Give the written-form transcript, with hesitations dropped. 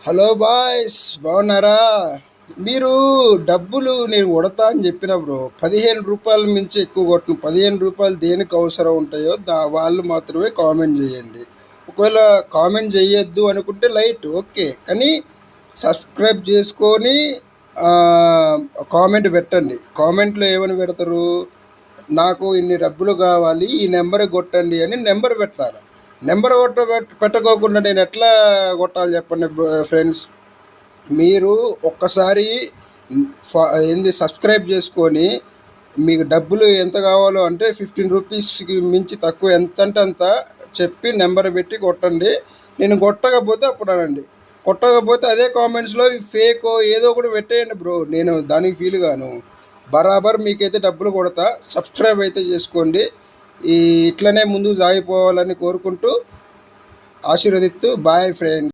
Hello boys, బాగున్నారా? మీరు డబ్బులు నేను కొడతా అని చెప్పినప్పుడు రూ. 15 మించి ఎక్కువ కొట్టను. రూ. 15 దేనికి అవసరం ఉంటాయో వాళ్ళు మాత్రమే కామెంట్ చేయండి. ఒకవేళ కామెంట్ చేయొద్దు అనుకుంటే లైట్ ఓకే, కానీ సబ్స్క్రైబ్ చేసుకొని ఆ, కామెంట్ పెట్టండి. కామెంట్లో ఏమని పెడతారు? నాకు ఇన్ని డబ్బులు కావాలి, ఈ నెంబర్ కొట్టండి అని నెంబర్ పెట్టాలి. నెంబర్ పెట్టకోకుండా నేను ఎట్లా కొట్టాలి చెప్పండి ఫ్రెండ్స్. మీరు ఒక్కసారి ఏంది సబ్స్క్రైబ్ చేసుకొని మీకు డబ్బులు ఎంత కావాలో అంటే రూ. 15కి మించి తక్కువ ఎంత అంటే అంత చెప్పి నెంబర్ పెట్టి కొట్టండి. నేను కొట్టకపోతే అప్పుడు అనండి. కొట్టకపోతే అదే కామెంట్స్లో ఫేక్ ఏదో ఒకటి పెట్టేయండి బ్రో, నేను దానికి ఫీల్ గాను. బరాబర్ మీకైతే డబ్బులు కొడతా. సబ్స్క్రైబ్ అయితే చేసుకోండి. ఇట్లనే ముందుకు సాగిపోవాలని కోరుకుంటూ ఆశీర్వదిస్తూ బాయ్ ఫ్రెండ్స్.